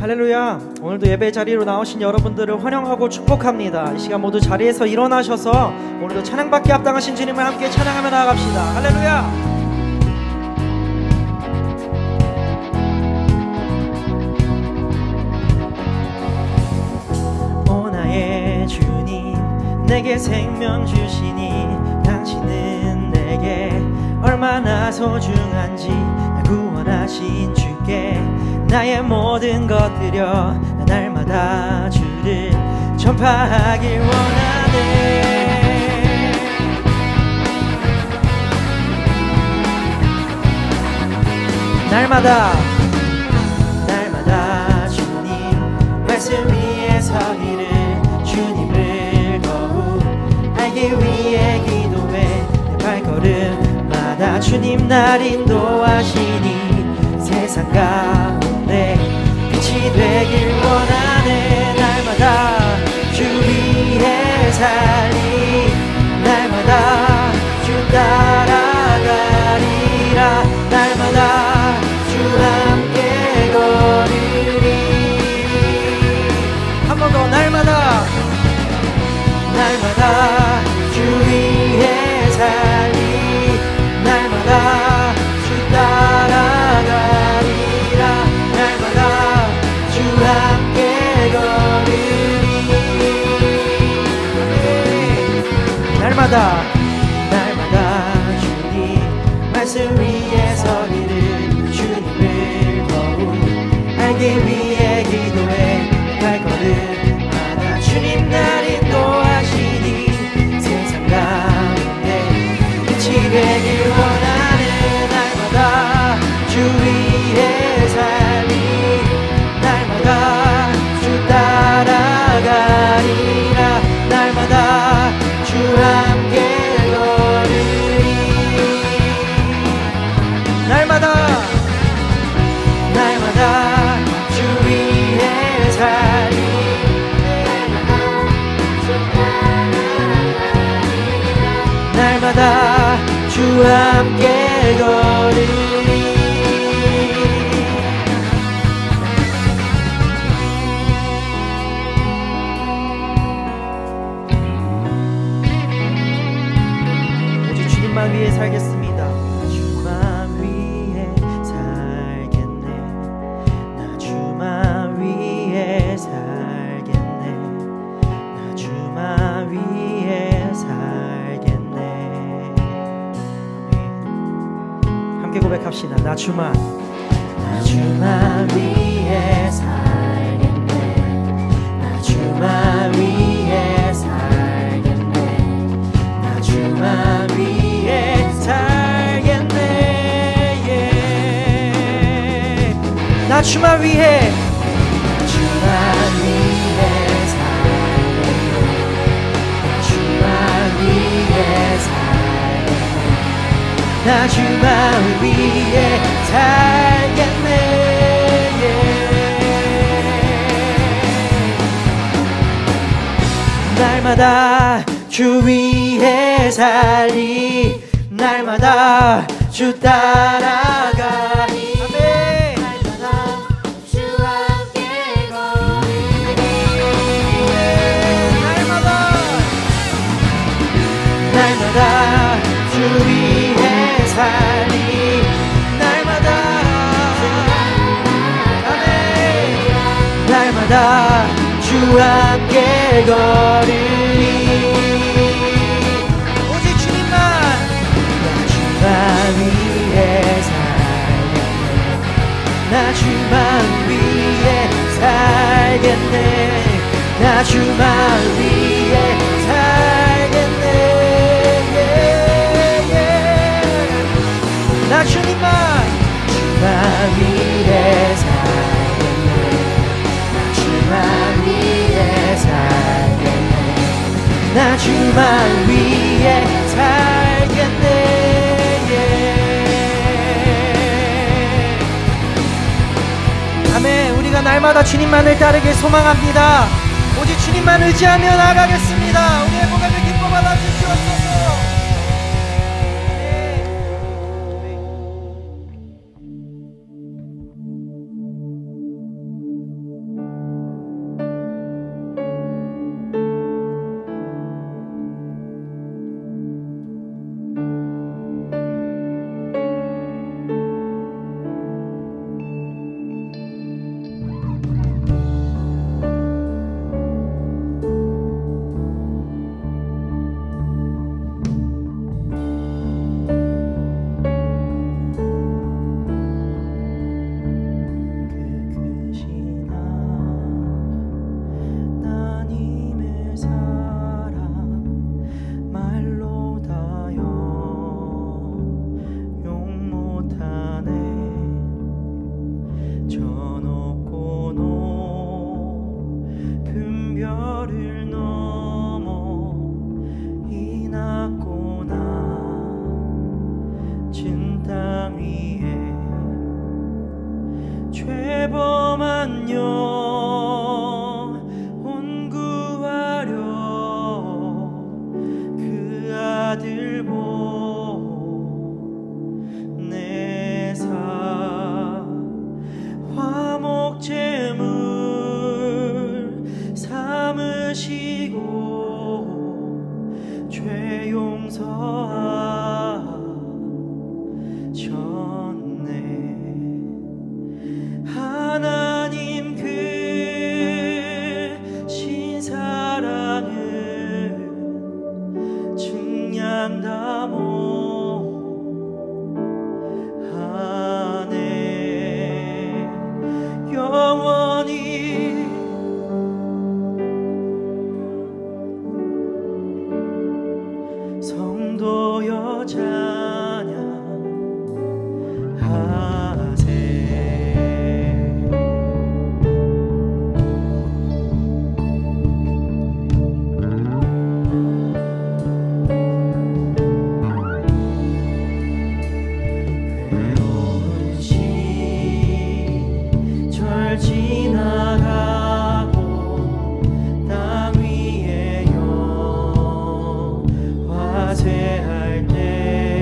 할렐루야. 오늘도 예배 자리로 나오신 여러분들을 환영하고 축복합니다. 이 시간 모두 자리에서 일어나셔서 오늘도 찬양받기 합당하신 주님을 함께 찬양하며 나아갑시다. 할렐루야. 오 나의 주님, 내게 생명 주시니 당신은 내게 얼마나 소중한지 구원하신 주께 나의 모든 것 드려 날마다 주를 전파하길 원하네. 날마다 주님 말씀 위에 서기를 주님을 더욱 알기 위해 기도해 내 발걸음마다 주님 날 인도하시니 세상 가운데 빛이 되길 원하네. 날마다 주 위에 살리 날마다 주 따라가리라. 날마다 주 함께 걸으리. 한 번 더. 날마다 주 위에 살리 날마다 주 따라가리라. 날마다 주 함께 걸으리. 날마다 주님 말씀 위에 서기를 주님을 더욱 알기 위해 기도해 발걸음마다 주님 날 인도하시니 세상 가운데 빛이 되길 원하네. 날마다 주 위에 살리 날마다 주 따라가리라. 날마다 주 함께 걸으리. 날마다 주 위에 살리 날마다 주 함께 걸으리. 오직 주님만 위해 살겠습니다. 주만 위해 살겠네. 나 주만 위해 살겠네. 나 주만 위해 살겠네. 함께 고백합시다. 나 주만 위해 살겠네. 나 주만 위해 살겠네. 나 주만 위해 살겠네. 나 주만 위해 나 주만 위해 살겠네. 날마다 주 위해 살리 날마다 주 따라가리. 날마다 주 위해 살리 날마다 아멘. 날마다 주 함께 걸으리. 오직 주님만 나 주만 위해 살겠네. 나 주만 위해 살겠네. 나 주만 위해 살겠네. 나 주님만 위해 살겠네. 나 주만 위해 살겠네. 나 주만 위해 살겠네. 아멘. 우리가 날마다 주님만을 따르길 소망합니다. 오직 주님만 의지하며 나아가겠습니다. 우리의 고백을 기뻐 받아주시옵소서. 받들고 내사 화목제물 삼으시고 죄 용서하셨네. 하나님 크신 사랑은 증량다모하네. 영원히 성도여 찬양하세. 괴로운 시절 지나가고 땅 위에 영화 쇠할 때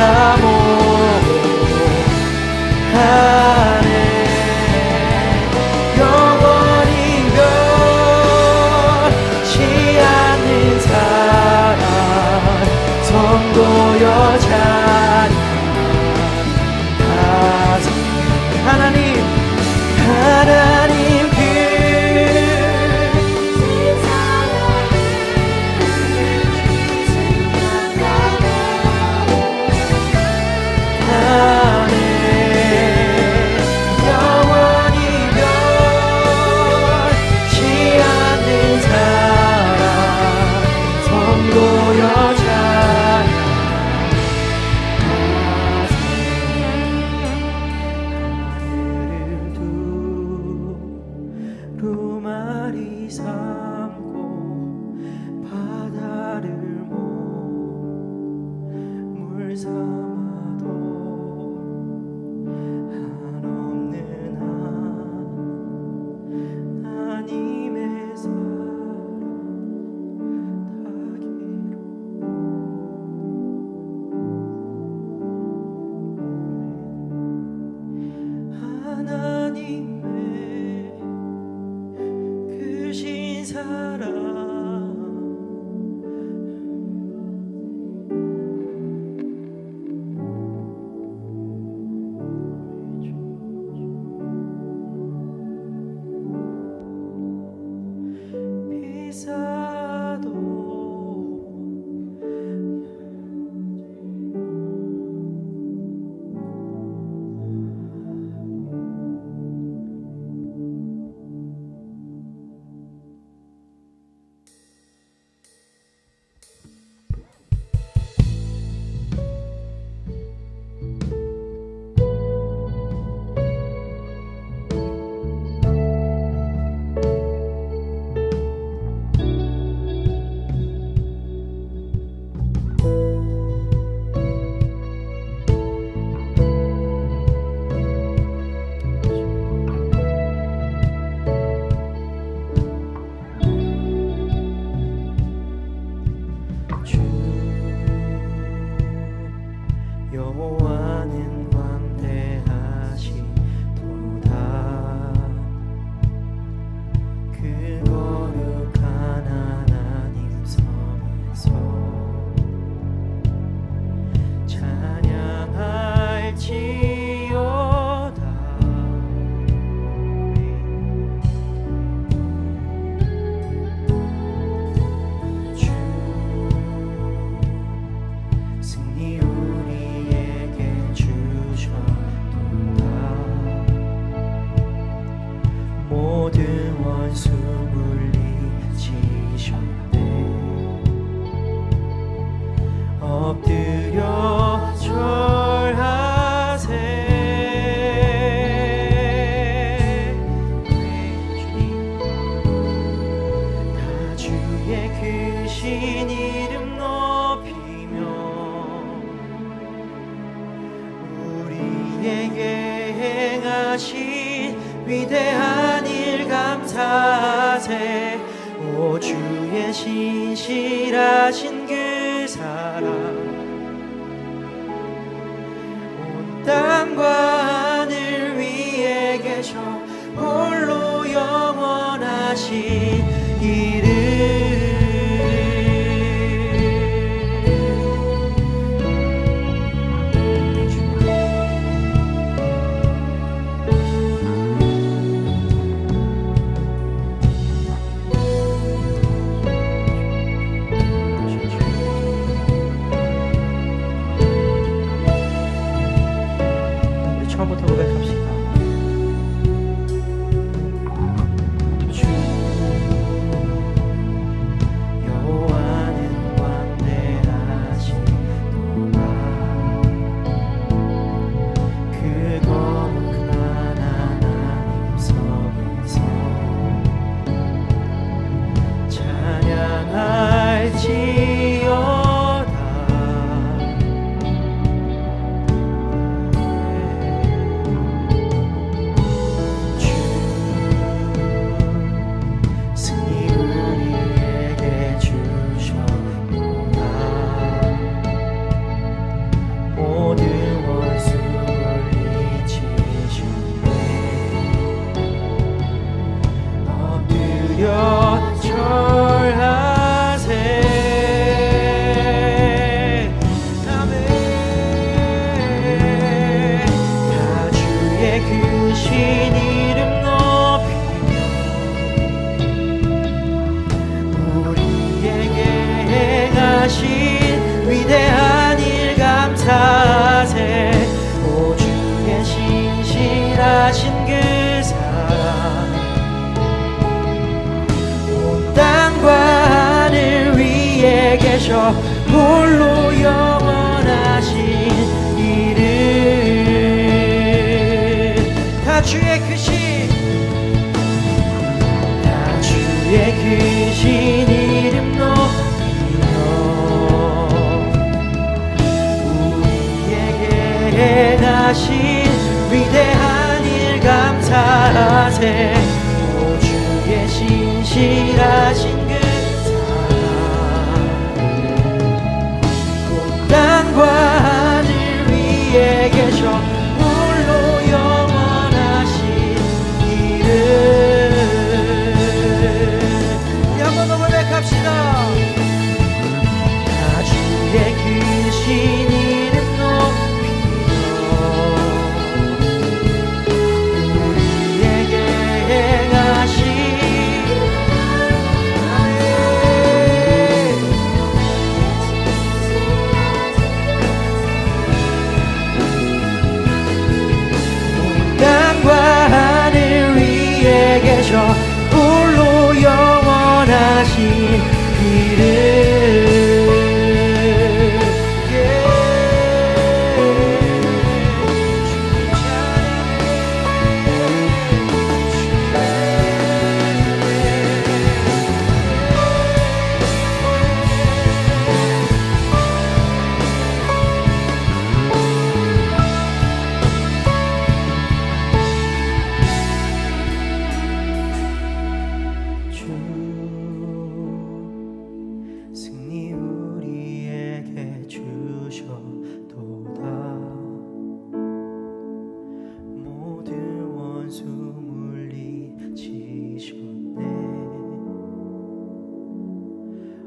내가 모하네. 영원히 변치 않는 사랑 성도 여자니 하나님 그 안에 영원히 변치 않는 사랑 성도 여자니 두루마리 삼고 바다를 물 삼아도 한없는 하나님의 사랑 다기로 하나님의 크신 사랑 비싸도 여호와는 광대하시도다. 그 거룩한 하나님 성에서 찬양할지어다. 주 승리 우리에게 주셨도다. 모든 원수 물리치셨네. 엎드려 절하세. 다 주의 크신 이름 높이며 우리에게 행하신 위대한 일 감사하세. 오 주의 신실하신 그 사랑 온 땅과 하늘 위에 계셔 홀로 영원하신 이름. 처음부터 고백합시다. 주 계셔 홀로 영원하신 이름 다 주의 크신 이름 높이며 우리에게 행하신 위대한 일 감사하세 오 주의 신실하신 그 사랑 곧 땅과 하늘 위에 계셔 홀로 영원하신 이름 합시다. 다 주의 크신 이름 높이며 우리에게 행하신 땅과 하늘 위에 계셔 홀로 영원하신 이름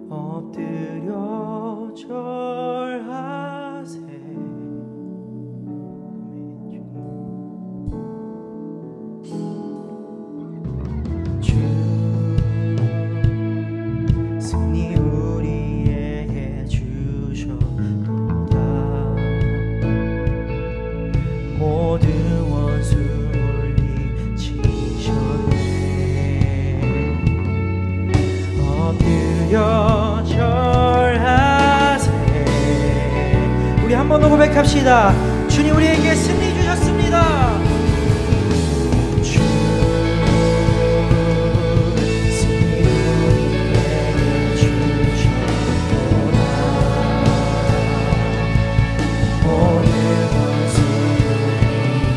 엎드려 절하세 주 승리 우리에게 주셨도다 모든 원수 물리치셨네 엎드려 절하세 우리 한 번 더 고백합시다. 주님 우리에게 승리 주셨습니다. 주 승리 우리에게 주셨도다 모든 원수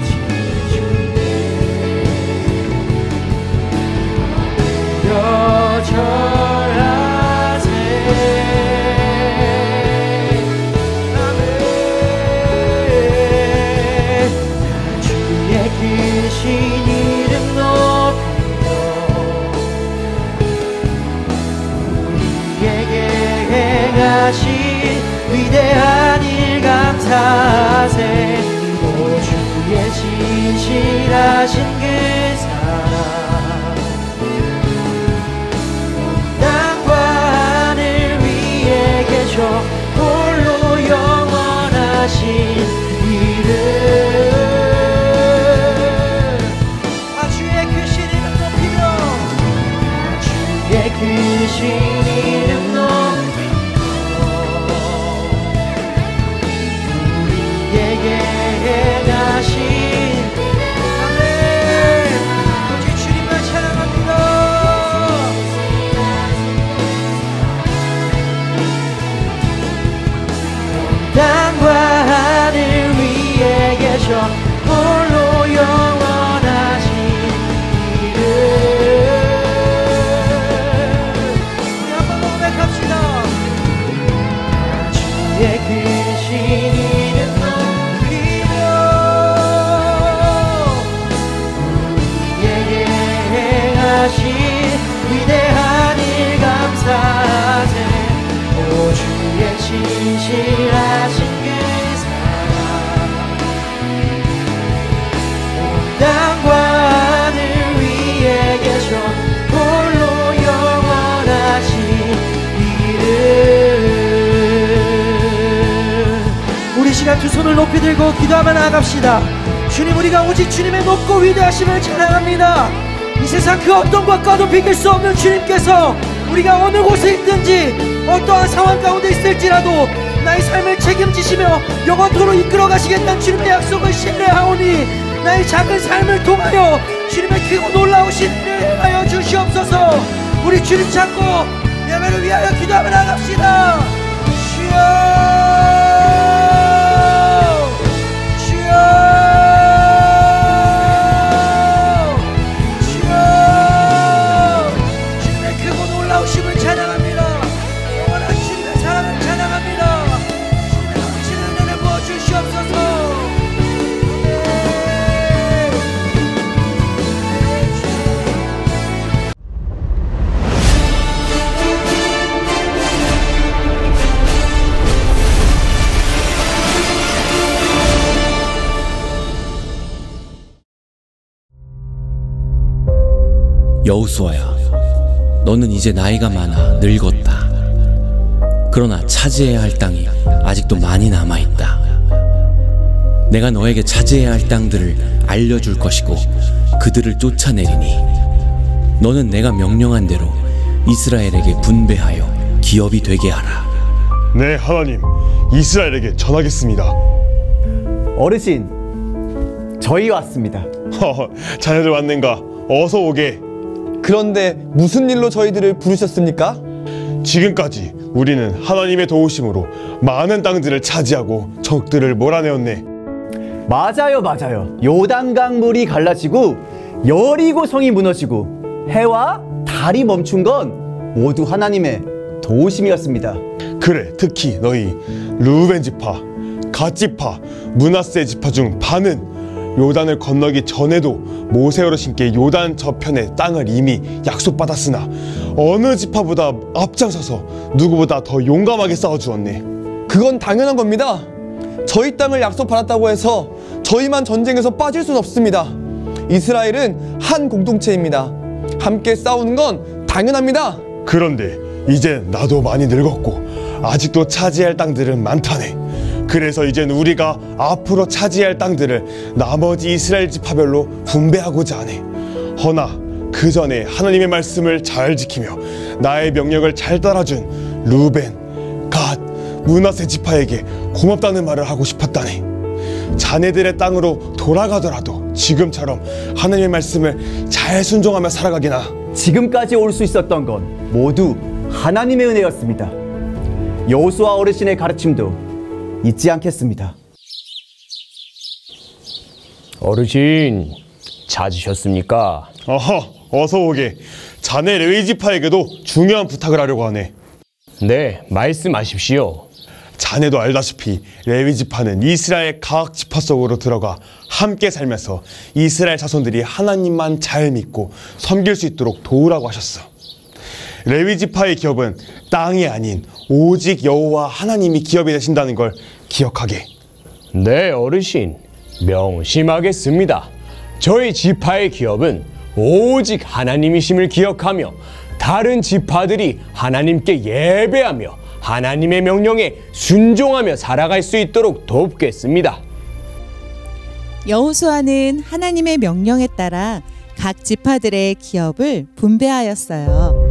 물리치셨네 엎드려 절하세 크신 이름 높이며 우리에게 행하신 위대한 일 감사하세 오 주의 신실하신 그 사랑 땅과 하늘 위에 계셔 홀로 영원하신 이름 크신 이름 높이며 우리에게 행하신 아멘 오직 주님만 찬양합니다. 땅과 하늘 위에 계셔 홀로 영원하신 이름 주의 크신 이름 높이며 우리에게 행하신 위대한 일 감사하세 오 주의 신실하신 그 사랑 온 땅과 하늘 위에 계셔 홀로 영원하신 이름 우리 시간 두 손을 높이 들고 기도하며 나아갑시다. 주님 우리가 오직 주님의 높고 위대하심을 찬양합니다. 이 세상 그 어떤 것과도 비길 수 없는 주님께서 우리가 어느 곳에 있든지 어떠한 상황 가운데 있을지라도 나의 삶을 책임지시며 영원토록 이끌어 가시겠다는 주님의 약속을 신뢰하오니 나의 작은 삶을 통하여 주님의 크고 놀라우신 일을 행하여 주시옵소서. 우리 주님 찾고 예배를 위하여 기도하며 나갑시다. 주님의 크고 놀라우심을 찬양합니다. 영원한 주님의 사랑을 찬양합니다. 주님의 넘치는 은혜를 부어주시옵소서. 여호수아야, 너는 이제 나이가 많아 늙었다. 그러나 차지해야 할 땅이 아직도 많이 남아있다. 내가 너에게 차지해야 할 땅들을 알려줄 것이고 그들을 쫓아내리니 너는 내가 명령한 대로 이스라엘에게 분배하여 기업이 되게 하라. 네, 하나님, 이스라엘에게 전하겠습니다. 어르신, 저희 왔습니다. 자네들 왔는가? 어서 오게. 그런데 무슨 일로 저희들을 부르셨습니까? 지금까지 우리는 하나님의 도우심으로 많은 땅들을 차지하고 적들을 몰아내었네. 맞아요. 요단강 물이 갈라지고 여리고 성이 무너지고 해와 달이 멈춘 건 모두 하나님의 도우심이었습니다. 그래, 특히 너희 르우벤 지파, 갓 지파, 므낫세 지파 중 반은 요단을 건너기 전에도 모세 어르신께 요단 저편의 땅을 이미 약속받았으나 어느 지파보다 앞장서서 누구보다 더 용감하게 싸워주었네. 그건 당연한 겁니다. 저희 땅을 약속받았다고 해서 저희만 전쟁에서 빠질 순 없습니다. 이스라엘은 한 공동체입니다. 함께 싸우는 건 당연합니다. 그런데 이제 나도 많이 늙었고 아직도 차지할 땅들은 많다네. 그래서 이젠 우리가 앞으로 차지할 땅들을 나머지 이스라엘 지파별로 분배하고자 하네. 허나 그 전에 하나님의 말씀을 잘 지키며 나의 명령을 잘 따라준 루벤, 갓, 므낫세 지파에게 고맙다는 말을 하고 싶었다네. 자네들의 땅으로 돌아가더라도 지금처럼 하나님의 말씀을 잘 순종하며 살아가기나. 지금까지 올 수 있었던 건 모두 하나님의 은혜였습니다. 여호수아 어르신의 가르침도 잊지 않겠습니다. 어르신, 찾으셨습니까? 어서 오게. 자네 레위 지파에게도 중요한 부탁을 하려고 하네. 네, 말씀하십시오. 자네도 알다시피 레위 지파는 이스라엘 각 지파 속으로 들어가 함께 살면서 이스라엘 자손들이 하나님만 잘 믿고 섬길 수 있도록 도우라고 하셨어. 레위 지파의 기업은 땅이 아닌 오직 여호와 하나님이 기업이 되신다는 걸 기억하게. 네, 어르신, 명심하겠습니다. 저희 지파의 기업은 오직 하나님이심을 기억하며 다른 지파들이 하나님께 예배하며 하나님의 명령에 순종하며 살아갈 수 있도록 돕겠습니다. 여호수아는 하나님의 명령에 따라 각 지파들의 기업을 분배하였어요.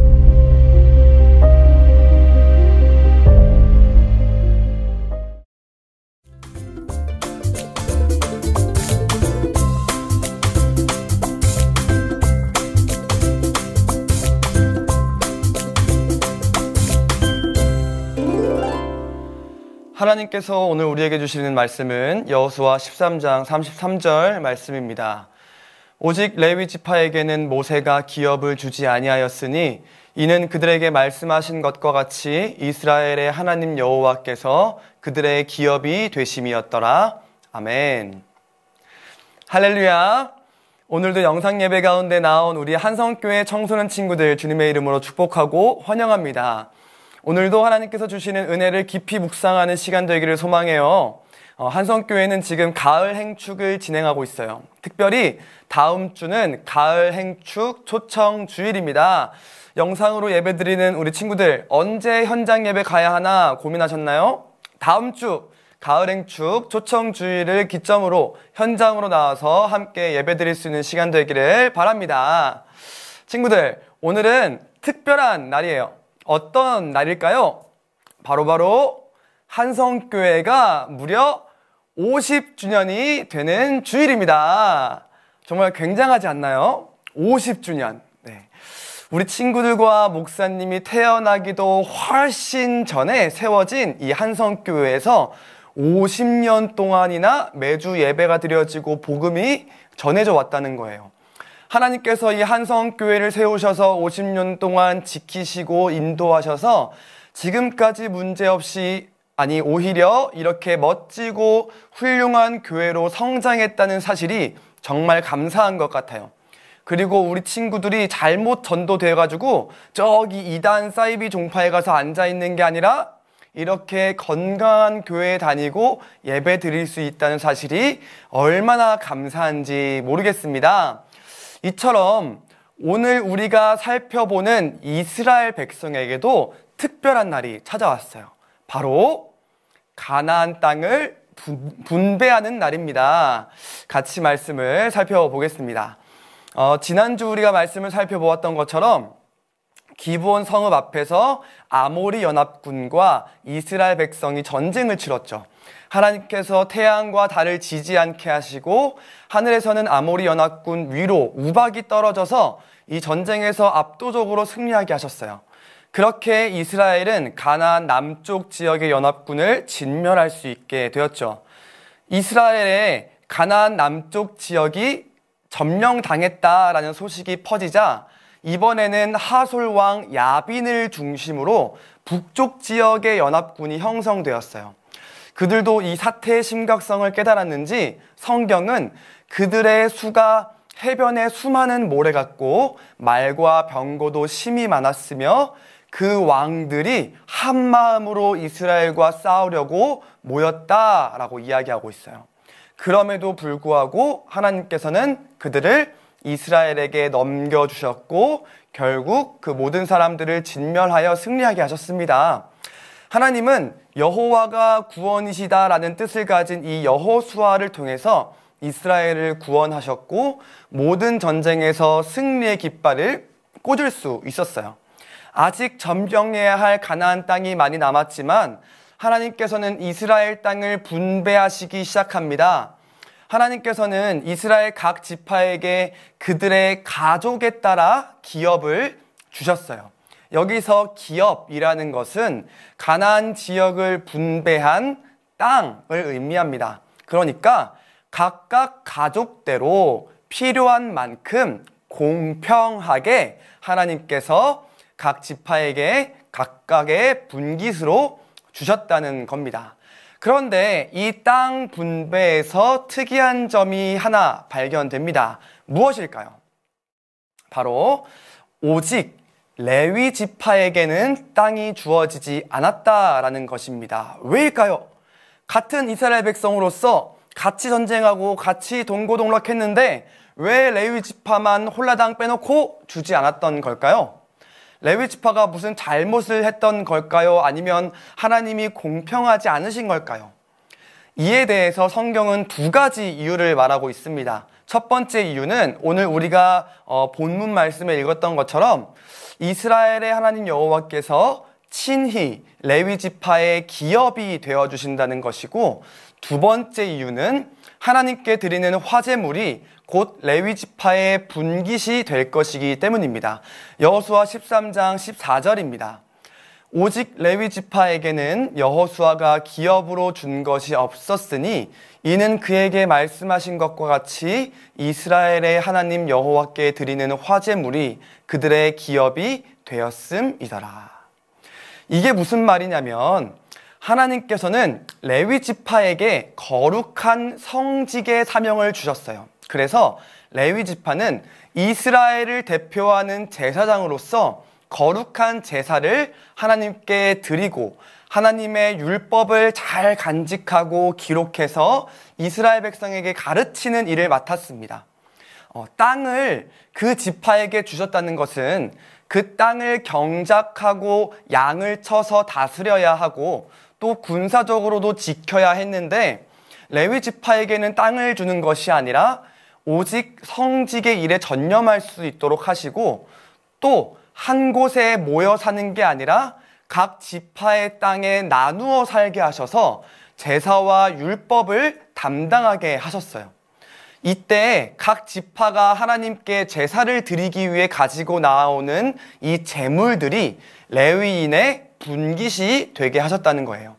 하나님께서 오늘 우리에게 주시는 말씀은 여호수아 13장 33절 말씀입니다. 오직 레위 지파에게는 모세가 기업을 주지 아니하였으니 이는 그들에게 말씀하신 것과 같이 이스라엘의 하나님 여호와께서 그들의 기업이 되심이었더라. 아멘. 할렐루야. 오늘도 영상 예배 가운데 나온 우리 한성교회 청소년 친구들 주님의 이름으로 축복하고 환영합니다. 오늘도 하나님께서 주시는 은혜를 깊이 묵상하는 시간 되기를 소망해요. 한성교회는 지금 가을 행축을 진행하고 있어요. 특별히 다음 주는 가을 행축 초청 주일입니다. 영상으로 예배 드리는 우리 친구들 언제 현장 예배 가야 하나 고민하셨나요? 다음 주 가을 행축 초청 주일을 기점으로 현장으로 나와서 함께 예배 드릴 수 있는 시간 되기를 바랍니다. 친구들, 오늘은 특별한 날이에요. 어떤 날일까요? 바로 한성교회가 무려 50주년이 되는 주일입니다. 정말 굉장하지 않나요? 50주년. 네. 우리 친구들과 목사님이 태어나기도 훨씬 전에 세워진 이 한성교회에서 50년 동안이나 매주 예배가 드려지고 복음이 전해져 왔다는 거예요. 하나님께서 이 한성교회를 세우셔서 50년 동안 지키시고 인도하셔서 지금까지 문제없이, 아니 오히려 이렇게 멋지고 훌륭한 교회로 성장했다는 사실이 정말 감사한 것 같아요. 그리고 우리 친구들이 잘못 전도돼가지고 저기 이단 사이비 종파에 가서 앉아있는 게 아니라 이렇게 건강한 교회에 다니고 예배 드릴 수 있다는 사실이 얼마나 감사한지 모르겠습니다. 이처럼 오늘 우리가 살펴보는 이스라엘 백성에게도 특별한 날이 찾아왔어요. 바로 가나안 땅을 분배하는 날입니다. 같이 말씀을 살펴보겠습니다. 지난주 우리가 말씀을 살펴보았던 것처럼 기브온 성읍 앞에서 아모리 연합군과 이스라엘 백성이 전쟁을 치렀죠. 하나님께서 태양과 달을 지지 않게 하시고 하늘에서는 아모리 연합군 위로 우박이 떨어져서 이 전쟁에서 압도적으로 승리하게 하셨어요. 그렇게 이스라엘은 가나안 남쪽 지역의 연합군을 진멸할 수 있게 되었죠. 이스라엘의 가나안 남쪽 지역이 점령당했다라는 소식이 퍼지자 이번에는 하솔 왕 야빈을 중심으로 북쪽 지역의 연합군이 형성되었어요. 그들도 이 사태의 심각성을 깨달았는지 성경은 그들의 수가 해변에 수많은 모래 같고 말과 병거도 심히 많았으며 그 왕들이 한마음으로 이스라엘과 싸우려고 모였다라고 이야기하고 있어요. 그럼에도 불구하고 하나님께서는 그들을 이스라엘에게 넘겨주셨고 결국 그 모든 사람들을 진멸하여 승리하게 하셨습니다. 하나님은 여호와가 구원이시다라는 뜻을 가진 이 여호수아를 통해서 이스라엘을 구원하셨고 모든 전쟁에서 승리의 깃발을 꽂을 수 있었어요. 아직 점령해야 할 가나안 땅이 많이 남았지만 하나님께서는 이스라엘 땅을 분배하시기 시작합니다. 하나님께서는 이스라엘 각 지파에게 그들의 가족에 따라 기업을 주셨어요. 여기서 기업이라는 것은 가나안 지역을 분배한 땅을 의미합니다. 그러니까 각각 가족대로 필요한 만큼 공평하게 하나님께서 각 지파에게 각각의 분깃으로 주셨다는 겁니다. 그런데 이 땅 분배에서 특이한 점이 하나 발견됩니다. 무엇일까요? 바로 오직 레위 지파에게는 땅이 주어지지 않았다라는 것입니다. 왜일까요? 같은 이스라엘 백성으로서 같이 전쟁하고 같이 동고동락했는데 왜 레위 지파만 홀라당 빼놓고 주지 않았던 걸까요? 레위 지파가 무슨 잘못을 했던 걸까요? 아니면 하나님이 공평하지 않으신 걸까요? 이에 대해서 성경은 두 가지 이유를 말하고 있습니다. 첫 번째 이유는 오늘 우리가 본문 말씀에 읽었던 것처럼 이스라엘의 하나님 여호와께서 친히 레위 지파의 기업이 되어주신다는 것이고, 두 번째 이유는 하나님께 드리는 화제물이 곧 레위 지파의 분깃이 될 것이기 때문입니다. 여호수아 13장 14절입니다. 오직 레위 지파에게는 여호수아가 기업으로 준 것이 없었으니 이는 그에게 말씀하신 것과 같이 이스라엘의 하나님 여호와께 드리는 화제물이 그들의 기업이 되었음이더라. 이게 무슨 말이냐면 하나님께서는 레위 지파에게 거룩한 성직의 사명을 주셨어요. 그래서 레위 지파는 이스라엘을 대표하는 제사장으로서 거룩한 제사를 하나님께 드리고 하나님의 율법을 잘 간직하고 기록해서 이스라엘 백성에게 가르치는 일을 맡았습니다. 땅을 그 지파에게 주셨다는 것은 그 땅을 경작하고 양을 쳐서 다스려야 하고 또 군사적으로도 지켜야 했는데 레위 지파에게는 땅을 주는 것이 아니라 오직 성직의 일에 전념할 수 있도록 하시고 또 한 곳에 모여 사는 게 아니라 각 지파의 땅에 나누어 살게 하셔서 제사와 율법을 담당하게 하셨어요. 이때 각 지파가 하나님께 제사를 드리기 위해 가지고 나오는 이 제물들이 레위인의 분깃이 되게 하셨다는 거예요.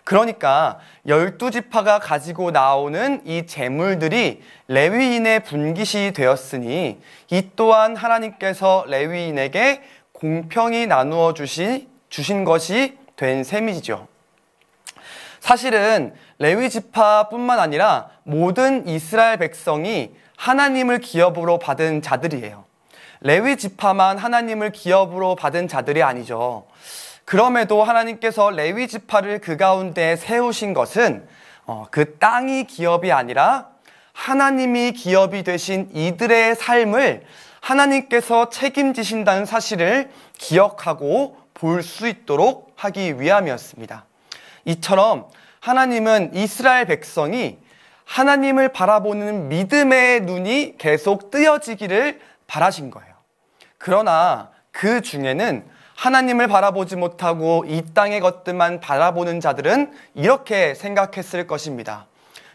그러니까 12지파가 가지고 나오는 이 제물들이 레위인의 분깃이 되었으니 이 또한 하나님께서 레위인에게 공평히 나누어 주신 것이 된 셈이죠. 사실은 레위 지파뿐만 아니라 모든 이스라엘 백성이 하나님을 기업으로 받은 자들이에요. 레위 지파만 하나님을 기업으로 받은 자들이 아니죠. 그럼에도 하나님께서 레위 지파를 그 가운데 세우신 것은 그 땅이 기업이 아니라 하나님이 기업이 되신 이들의 삶을 하나님께서 책임지신다는 사실을 기억하고 볼 수 있도록 하기 위함이었습니다. 이처럼 하나님은 이스라엘 백성이 하나님을 바라보는 믿음의 눈이 계속 뜨여지기를 바라신 거예요. 그러나 그 중에는 하나님을 바라보지 못하고 이 땅의 것들만 바라보는 자들은 이렇게 생각했을 것입니다.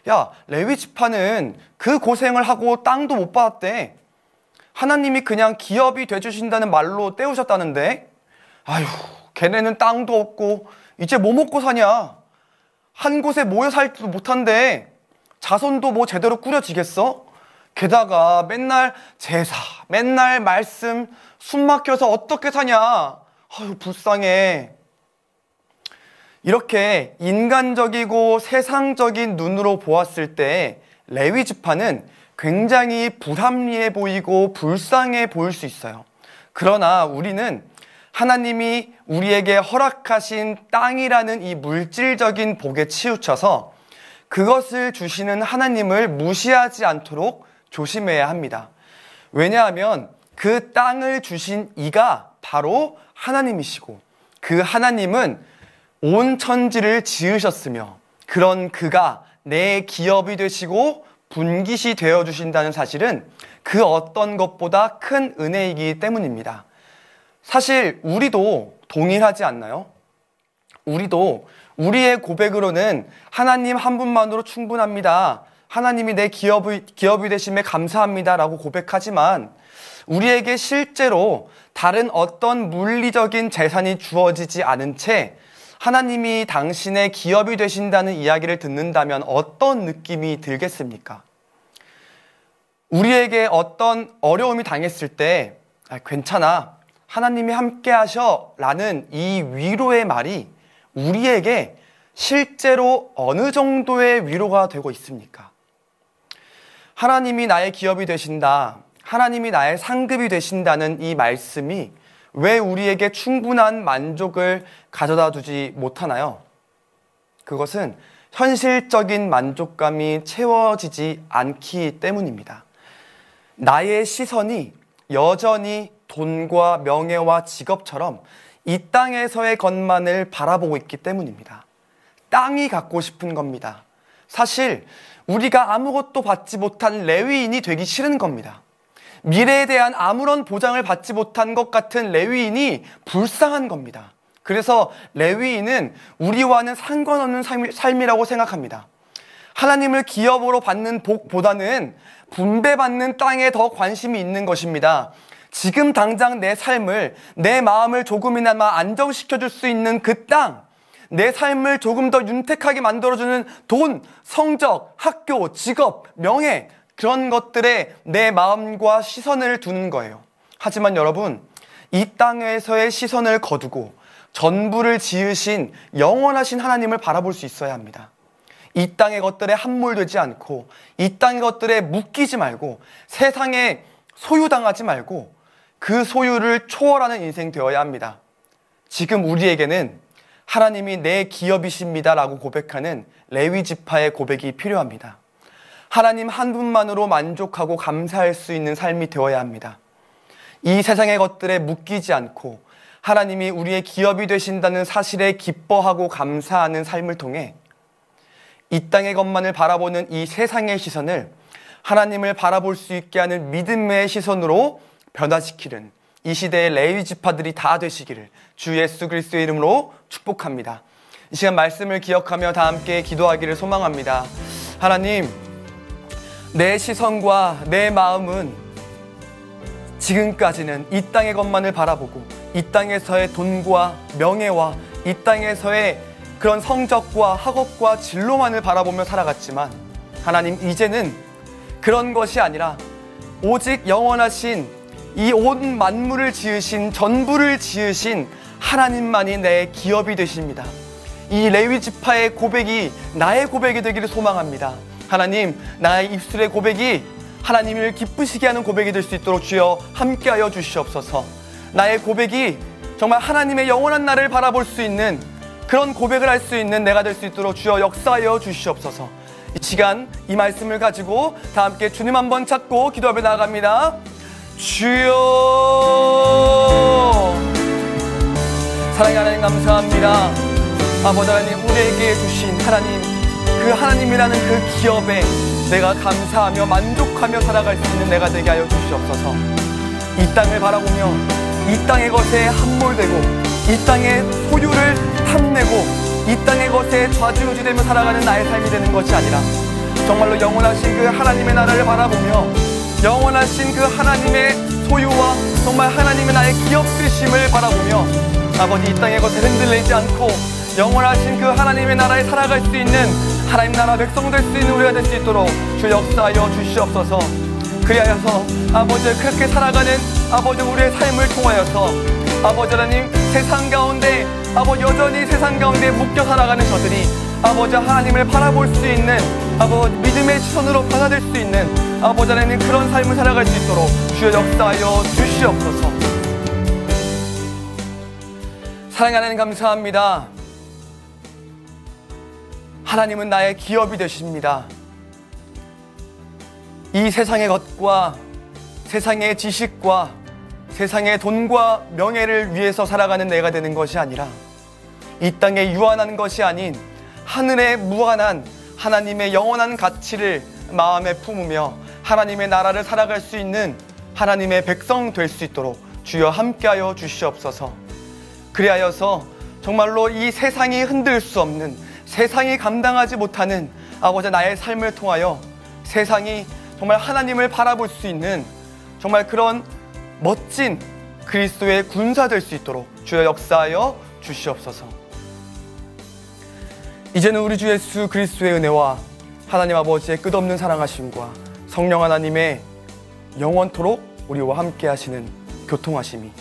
야, 레위 지파는 그 고생을 하고 땅도 못 받았대. 하나님이 그냥 기업이 돼주신다는 말로 때우셨다는데, 아휴, 걔네는 땅도 없고 이제 뭐 먹고 사냐? 한 곳에 모여 살지도 못한데 자손도 뭐 제대로 꾸려지겠어? 게다가 맨날 제사, 맨날 말씀, 숨 막혀서 어떻게 사냐? 아유, 불쌍해. 이렇게 인간적이고 세상적인 눈으로 보았을 때 레위 지파는 굉장히 불합리해 보이고 불쌍해 보일 수 있어요. 그러나 우리는 하나님이 우리에게 허락하신 땅이라는 이 물질적인 복에 치우쳐서 그것을 주시는 하나님을 무시하지 않도록 조심해야 합니다. 왜냐하면 그 땅을 주신 이가 바로 하나님이시고 그 하나님은 온 천지를 지으셨으며 그런 그가 내 기업이 되시고 분깃이 되어주신다는 사실은 그 어떤 것보다 큰 은혜이기 때문입니다. 사실 우리도 동일하지 않나요? 우리도 우리의 고백으로는 하나님 한 분만으로 충분합니다. 하나님이 내 기업이 되심에 감사합니다 라고 고백하지만 우리에게 실제로 다른 어떤 물리적인 재산이 주어지지 않은 채 하나님이 당신의 기업이 되신다는 이야기를 듣는다면 어떤 느낌이 들겠습니까? 우리에게 어떤 어려움이 당했을 때 괜찮아, 하나님이 함께 하셔 라는 이 위로의 말이 우리에게 실제로 어느 정도의 위로가 되고 있습니까? 하나님이 나의 기업이 되신다, 하나님이 나의 상급이 되신다는 이 말씀이 왜 우리에게 충분한 만족을 가져다 주지 못하나요? 그것은 현실적인 만족감이 채워지지 않기 때문입니다. 나의 시선이 여전히 돈과 명예와 직업처럼 이 땅에서의 것만을 바라보고 있기 때문입니다. 땅이 갖고 싶은 겁니다. 사실 우리가 아무것도 받지 못한 레위인이 되기 싫은 겁니다. 미래에 대한 아무런 보장을 받지 못한 것 같은 레위인이 불쌍한 겁니다. 그래서 레위인은 우리와는 상관없는 삶이라고 생각합니다. 하나님을 기업으로 받는 복보다는 분배받는 땅에 더 관심이 있는 것입니다. 지금 당장 내 삶을, 내 마음을 조금이나마 안정시켜줄 수 있는 그 땅, 내 삶을 조금 더 윤택하게 만들어주는 돈, 성적, 학교, 직업, 명예, 그런 것들에 내 마음과 시선을 두는 거예요. 하지만 여러분, 이 땅에서의 시선을 거두고 전부를 지으신 영원하신 하나님을 바라볼 수 있어야 합니다. 이 땅의 것들에 함몰되지 않고 이 땅의 것들에 묶이지 말고 세상에 소유당하지 말고 그 소유를 초월하는 인생 되어야 합니다. 지금 우리에게는 하나님이 내 기업이십니다 라고 고백하는 레위 지파의 고백이 필요합니다. 하나님 한 분만으로 만족하고 감사할 수 있는 삶이 되어야 합니다. 이 세상의 것들에 묶이지 않고 하나님이 우리의 기업이 되신다는 사실에 기뻐하고 감사하는 삶을 통해 이 땅의 것만을 바라보는 이 세상의 시선을 하나님을 바라볼 수 있게 하는 믿음의 시선으로 변화시키는 이 시대의 레위 지파들이 다 되시기를 주 예수 그리스도의 이름으로 축복합니다. 이 시간 말씀을 기억하며 다 함께 기도하기를 소망합니다. 하나님, 내 시선과 내 마음은 지금까지는 이 땅의 것만을 바라보고 이 땅에서의 돈과 명예와 이 땅에서의 그런 성적과 학업과 진로만을 바라보며 살아갔지만 하나님, 이제는 그런 것이 아니라 오직 영원하신 이 온 만물을 지으신, 전부를 지으신 하나님만이 내 기업이 되십니다. 이 레위 지파의 고백이 나의 고백이 되기를 소망합니다. 하나님, 나의 입술의 고백이 하나님을 기쁘시게 하는 고백이 될 수 있도록 주여 함께하여 주시옵소서. 나의 고백이 정말 하나님의 영원한 나를 바라볼 수 있는 그런 고백을 할 수 있는 내가 될 수 있도록 주여 역사하여 주시옵소서. 이 시간 이 말씀을 가지고 다 함께 주님 한번 찾고 기도하며 나아갑니다. 주여, 사랑의 하나님 감사합니다. 아버지 하나님, 우리에게 주신 하나님, 그 하나님이라는 그 기업에 내가 감사하며 만족하며 살아갈 수 있는 내가 되게 하여 주시옵소서. 이 땅을 바라보며 이 땅의 것에 함몰되고 이 땅의 소유를 탐내고 이 땅의 것에 좌지우지되며 살아가는 나의 삶이 되는 것이 아니라 정말로 영원하신 그 하나님의 나라를 바라보며 영원하신 그 하나님의 소유와 정말 하나님의 나의 기업 되심을 바라보며 아버지, 이 땅의 것에 흔들리지 않고 영원하신 그 하나님의 나라에 살아갈 수 있는 하나님 나라 백성 될 수 있는 우리가 될 수 있도록 주 역사하여 주시옵소서. 그리하여서 아버지, 그렇게 살아가는 아버지 우리의 삶을 통하여서 아버지 하나님, 세상 가운데 아버지 여전히 세상 가운데 묶여 살아가는 저들이 아버지 하나님을 바라볼 수 있는 아버지 믿음의 시선으로 변화될 수 있는 아버지 하나님 그런 삶을 살아갈 수 있도록 주여 역사하여 주시옵소서. 사랑하는 하나님 감사합니다. 하나님은 나의 기업이 되십니다. 이 세상의 것과 세상의 지식과 세상의 돈과 명예를 위해서 살아가는 내가 되는 것이 아니라 이 땅에 유한한 것이 아닌 하늘에 무한한 하나님의 영원한 가치를 마음에 품으며 하나님의 나라를 살아갈 수 있는 하나님의 백성 될 수 있도록 주여 함께하여 주시옵소서. 그리하여서 정말로 이 세상이 흔들 수 없는, 세상이 감당하지 못하는 아버지 나의 삶을 통하여 세상이 정말 하나님을 바라볼 수 있는 정말 그런 멋진 그리스도의 군사 될 수 있도록 주여 역사하여 주시옵소서. 이제는 우리 주 예수 그리스도의 은혜와 하나님 아버지의 끝없는 사랑하심과 성령 하나님의 영원토록 우리와 함께 하시는 교통하심이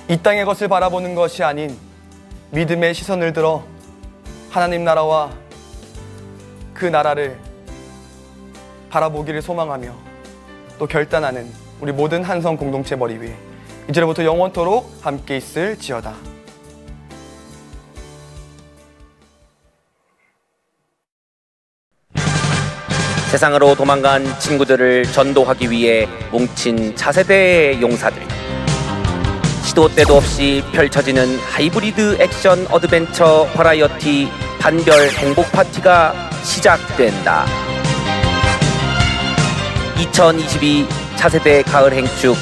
이 땅의 것을 바라보는 것이 아닌 믿음의 시선을 들어 하나님 나라와 그 나라를 바라보기를 소망하며 또 결단하는 우리 모든 한성 공동체 머리 위에 이제로부터 영원토록 함께 있을지어다. 세상으로 도망간 친구들을 전도하기 위해 뭉친 차세대의 용사들. 시도 때도 없이 펼쳐지는 하이브리드 액션 어드벤처 버라이어티 반별 행복 파티가 시작된다. 2022 차세대 가을 행축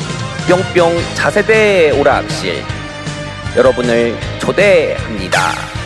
뿅뿅 차세대 오락실 여러분을 초대합니다.